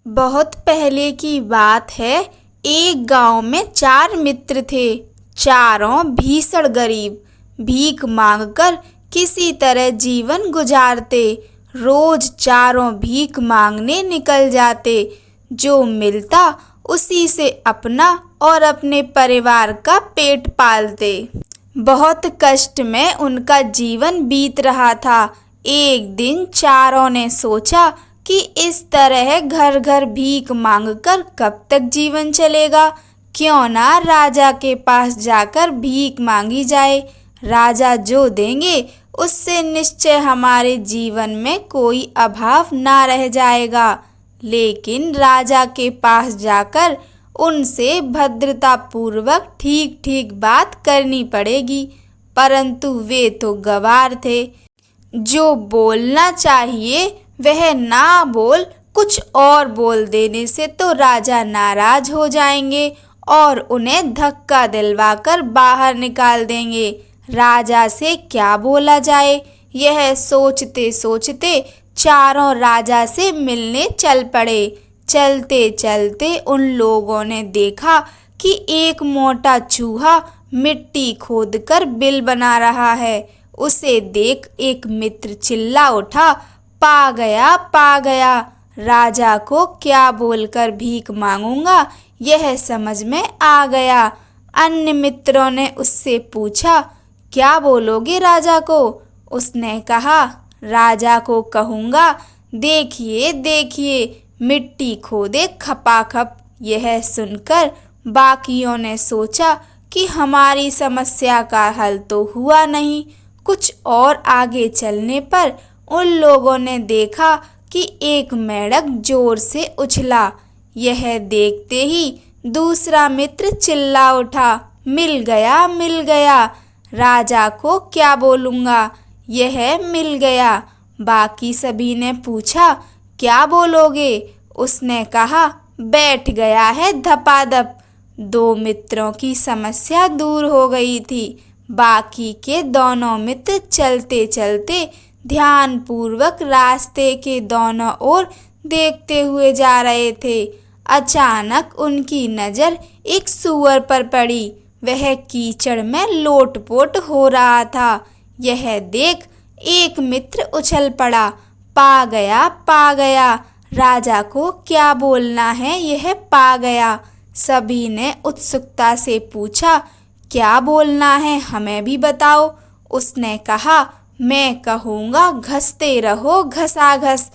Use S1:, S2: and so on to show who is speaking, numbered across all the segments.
S1: बहुत पहले की बात है। एक गांव में 4 मित्र थे। चारों भीषण गरीब, भीख मांगकर किसी तरह जीवन गुजारते। रोज चारों भीख मांगने निकल जाते। जो मिलता उसी से अपना और अपने परिवार का पेट पालते। बहुत कष्ट में उनका जीवन बीत रहा था। एक दिन चारों ने सोचा कि इस तरह घर घर भीख मांगकर कब तक जीवन चलेगा। क्यों ना राजा के पास जाकर भीख मांगी जाए। राजा जो देंगे उससे निश्चय हमारे जीवन में कोई अभाव ना रह जाएगा। लेकिन राजा के पास जाकर उनसे भद्रता पूर्वक ठीक ठीक बात करनी पड़ेगी। परंतु वे तो गवार थे। जो बोलना चाहिए वह ना बोल कुछ और बोल देने से तो राजा नाराज हो जाएंगे और उन्हें धक्का दिलवाकर बाहर निकाल देंगे। राजा से क्या बोला जाए, यह सोचते सोचते चारों राजा से मिलने चल पड़े। चलते चलते उन लोगों ने देखा कि एक मोटा चूहा मिट्टी खोदकर बिल बना रहा है। उसे देख एक मित्र चिल्ला उठा, पा गया, पा गया। राजा को क्या बोलकर भीख मांगूंगा यह समझ में आ गया। अन्य मित्रों ने उससे पूछा, क्या बोलोगे राजा को? उसने कहा, राजा को कहूँगा, देखिए देखिए मिट्टी खोदे खपाखप। यह सुनकर बाकियों ने सोचा कि हमारी समस्या का हल तो हुआ नहीं। कुछ और आगे चलने पर उन लोगों ने देखा कि एक मेंढक जोर से उछला। यह देखते ही दूसरा मित्र चिल्ला उठा, मिल गया, मिल गया। राजा को क्या बोलूँगा, यह मिल गया। बाकी सभी ने पूछा, क्या बोलोगे? उसने कहा, बैठ गया है धपाधप। 2 मित्रों की समस्या दूर हो गई थी। बाकी के दोनों मित्र चलते चलते ध्यानपूर्वक रास्ते के दोनों ओर देखते हुए जा रहे थे। अचानक उनकी नज़र एक सूअर पर पड़ी। वह कीचड़ में लोटपोट हो रहा था। यह देख एक मित्र उछल पड़ा, पा गया, पा गया। राजा को क्या बोलना है, यह पा गया। सभी ने उत्सुकता से पूछा, क्या बोलना है, हमें भी बताओ। उसने कहा, मैं कहूँगा, घसते रहो घसाघस,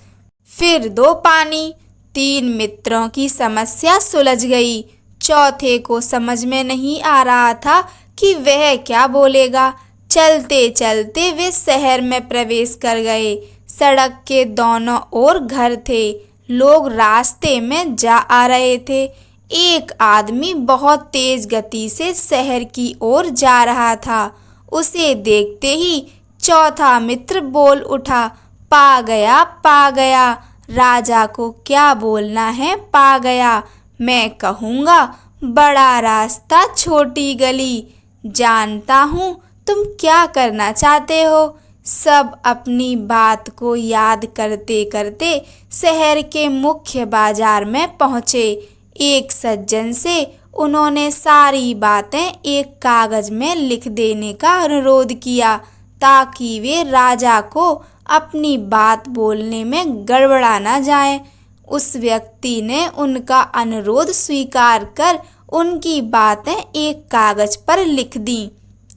S1: फिर दो पानी। 3 मित्रों की समस्या सुलझ गई। चौथे को समझ में नहीं आ रहा था कि वह क्या बोलेगा। चलते चलते वे शहर में प्रवेश कर गए। सड़क के दोनों ओर घर थे। लोग रास्ते में जा आ रहे थे। एक आदमी बहुत तेज गति से शहर की ओर जा रहा था। उसे देखते ही चौथा मित्र बोल उठा, पा गया, पा गया। राजा को क्या बोलना है, पा गया। मैं कहूँगा, बड़ा रास्ता छोटी गली। जानता हूँ तुम क्या करना चाहते हो। सब अपनी बात को याद करते करते शहर के मुख्य बाजार में पहुँचे। एक सज्जन से उन्होंने सारी बातें एक कागज में लिख देने का अनुरोध किया ताकि वे राजा को अपनी बात बोलने में गड़बड़ा न जाए। उस व्यक्ति ने उनका अनुरोध स्वीकार कर उनकी बातें एक कागज पर लिख दी।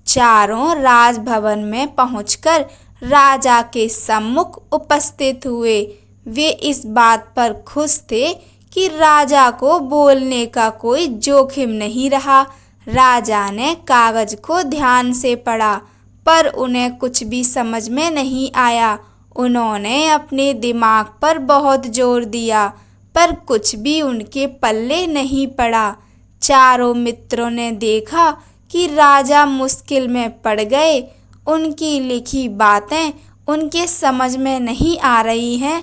S1: चारों राजभवन में पहुंचकर राजा के सम्मुख उपस्थित हुए। वे इस बात पर खुश थे कि राजा को बोलने का कोई जोखिम नहीं रहा। राजा ने कागज को ध्यान से पढ़ा पर उन्हें कुछ भी समझ में नहीं आया। उन्होंने अपने दिमाग पर बहुत जोर दिया पर कुछ भी उनके पल्ले नहीं पड़ा। चारों मित्रों ने देखा कि राजा मुश्किल में पड़ गए। उनकी लिखी बातें उनके समझ में नहीं आ रही हैं।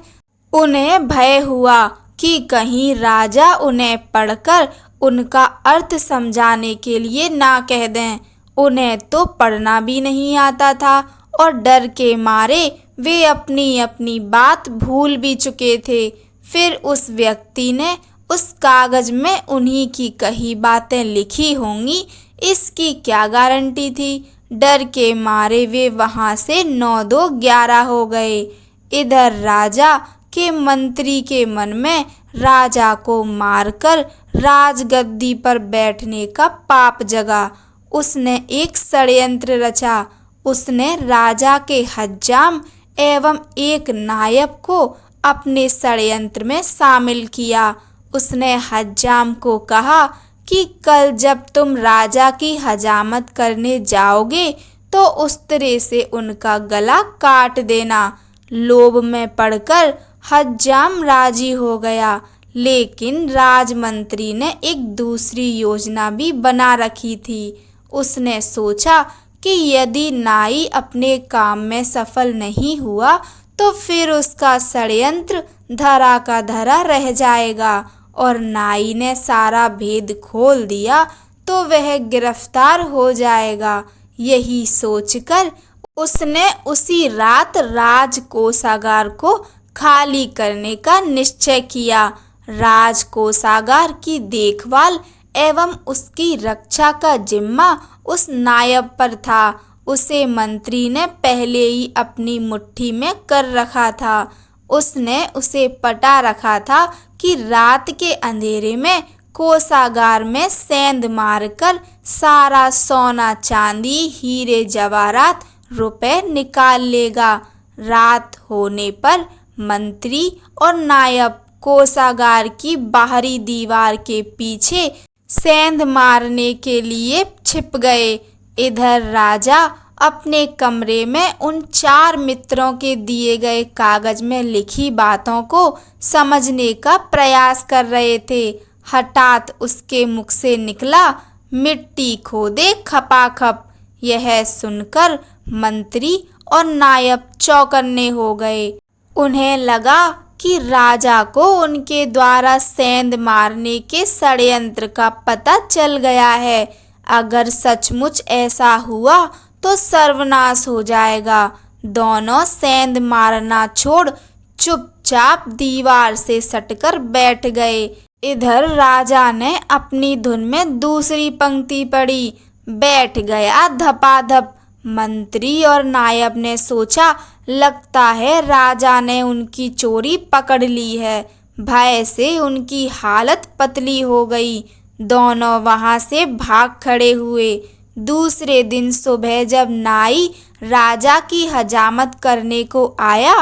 S1: उन्हें भय हुआ कि कहीं राजा उन्हें पढ़कर उनका अर्थ समझाने के लिए ना कह दें। उन्हें तो पढ़ना भी नहीं आता था और डर के मारे वे अपनी अपनी बात भूल भी चुके थे। फिर उस व्यक्ति ने उस कागज में उन्हीं की कही बातें लिखी होंगी, इसकी क्या गारंटी थी। डर के मारे वे वहां से 9-2-11 हो गए। इधर राजा के मंत्री के मन में राजा को मारकर राजगद्दी पर बैठने का पाप जगा। उसने एक षड्यंत्र रचा। उसने राजा के हज्जाम एवं एक नायब को अपने षड्यंत्र में शामिल किया। उसने हज्जाम को कहा कि कल जब तुम राजा की हजामत करने जाओगे तो उस तरह से उनका गला काट देना। लोभ में पड़कर हज्जाम राजी हो गया, लेकिन राजमंत्री ने एक दूसरी योजना भी बना रखी थी। उसने सोचा कि यदि नाई अपने काम में सफल नहीं हुआ तो फिर उसका षड्यंत्र धरा का धरा रह जाएगा, और नाई ने सारा भेद खोल दिया तो वह गिरफ्तार हो जाएगा। यही सोचकर उसने उसी रात राजकोषागार को खाली करने का निश्चय किया। राजकोषागार की देखभाल एवं उसकी रक्षा का जिम्मा उस नायब पर था। उसे मंत्री ने पहले ही अपनी मुट्ठी में कर रखा था। उसने उसे पटा रखा था कि रात के अंधेरे में कोषागार में सेंध मारकर सारा सोना चांदी हीरे जवाहरात रुपए निकाल लेगा। रात होने पर मंत्री और नायब कोषागार की बाहरी दीवार के पीछे सेंध मारने के लिए छिप गए। इधर राजा अपने कमरे में उन 4 मित्रों के दिए गए कागज में लिखी बातों को समझने का प्रयास कर रहे थे। हठात उसके मुख से निकला, मिट्टी खोदे खपाखप। यह सुनकर मंत्री और नायब चौकन्ने हो गए। उन्हें लगा कि राजा को उनके द्वारा सेंध मारने के षड्यंत्र का पता चल गया है। अगर सचमुच ऐसा हुआ तो सर्वनाश हो जाएगा। दोनों सेंध मारना छोड़ चुपचाप दीवार से सटकर बैठ गए। इधर राजा ने अपनी धुन में दूसरी पंक्ति पढ़ी, बैठ गया धपाधप। मंत्री और नायब ने सोचा, लगता है राजा ने उनकी चोरी पकड़ ली है। भय से उनकी हालत पतली हो गई। दोनों वहां से भाग खड़े हुए। दूसरे दिन सुबह जब नाई राजा की हजामत करने को आया,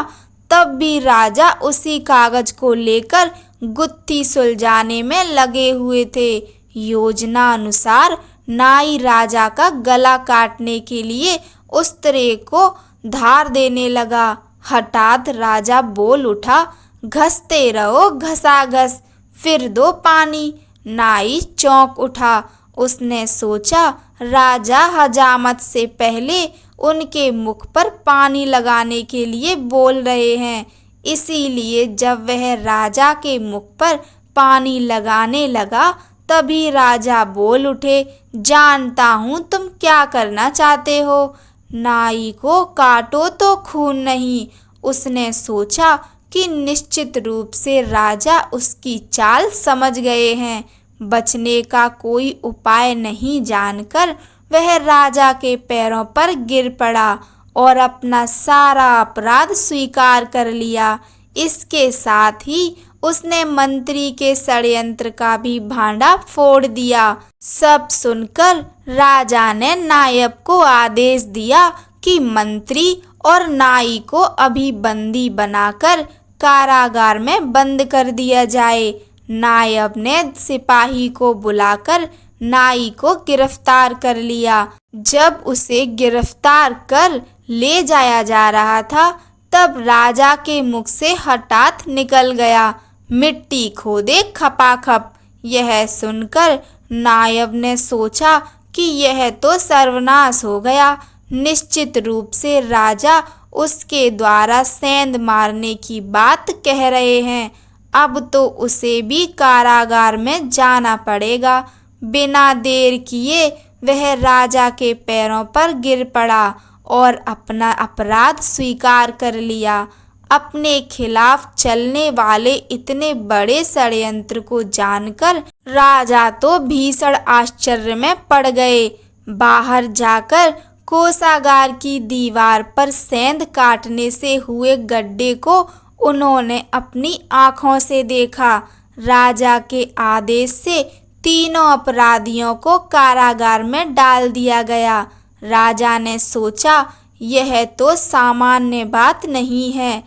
S1: तब भी राजा उसी कागज को लेकर गुत्थी सुलझाने में लगे हुए थे। योजना अनुसार नाई राजा का गला काटने के लिए उस तरह को धार देने लगा। हठात राजा बोल उठा, घसते रहो घसाघस, फिर दो पानी। नाई चौंक उठा। उसने सोचा, राजा हजामत से पहले उनके मुख पर पानी लगाने के लिए बोल रहे हैं, इसीलिए जब वह राजा के मुख पर पानी लगाने लगा तभी राजा बोल उठे, जानता हूँ तुम क्या करना चाहते हो। नाई को काटो तो खून नहीं। उसने सोचा कि निश्चित रूप से राजा उसकी चाल समझ गए हैं। बचने का कोई उपाय नहीं जानकर वह राजा के पैरों पर गिर पड़ा और अपना सारा अपराध स्वीकार कर लिया। इसके साथ ही उसने मंत्री के षड्यंत्र का भी भांडा फोड़ दिया। सब सुनकर राजा ने नायब को आदेश दिया कि मंत्री और नाई को अभी बंदी बनाकर कारागार में बंद कर दिया जाए। नायब ने सिपाही को बुलाकर नाई को गिरफ्तार कर लिया। जब उसे गिरफ्तार कर ले जाया जा रहा था, तब राजा के मुख से हठात निकल गया, मिट्टी खोदे खपाखप। यह सुनकर नायब ने सोचा कि यह तो सर्वनाश हो गया। निश्चित रूप से राजा उसके द्वारा सेंध मारने की बात कह रहे हैं। अब तो उसे भी कारागार में जाना पड़ेगा। बिना देर किए वह राजा के पैरों पर गिर पड़ा और अपना अपराध स्वीकार कर लिया। अपने खिलाफ चलने वाले इतने बड़े षड्यंत्र को जानकर राजा तो भीषण आश्चर्य में पड़ गए। बाहर जाकर कोषागार की दीवार पर सेंध काटने से हुए गड्ढे को उन्होंने अपनी आंखों से देखा। राजा के आदेश से तीनों अपराधियों को कारागार में डाल दिया गया। राजा ने सोचा, यह तो सामान्य बात नहीं है।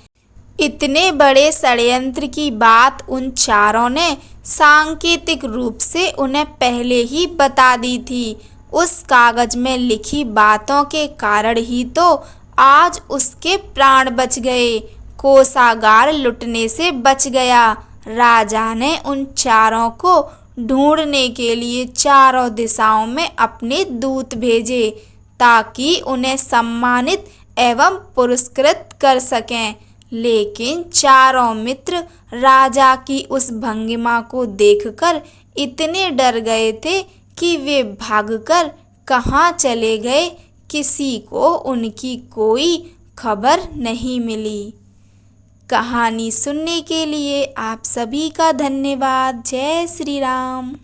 S1: इतने बड़े षड्यंत्र की बात उन चारों ने सांकेतिक रूप से उन्हें पहले ही बता दी थी। उस कागज में लिखी बातों के कारण ही तो आज उसके प्राण बच गए, कोषागार लुटने से बच गया। राजा ने उन चारों को ढूंढने के लिए चारों दिशाओं में अपने दूत भेजे ताकि उन्हें सम्मानित एवं पुरस्कृत कर सकें। लेकिन चारों मित्र राजा की उस भंगिमा को देखकर इतने डर गए थे कि वे भागकर कहाँ चले गए, किसी को उनकी कोई खबर नहीं मिली। कहानी सुनने के लिए आप सभी का धन्यवाद। जय श्री राम।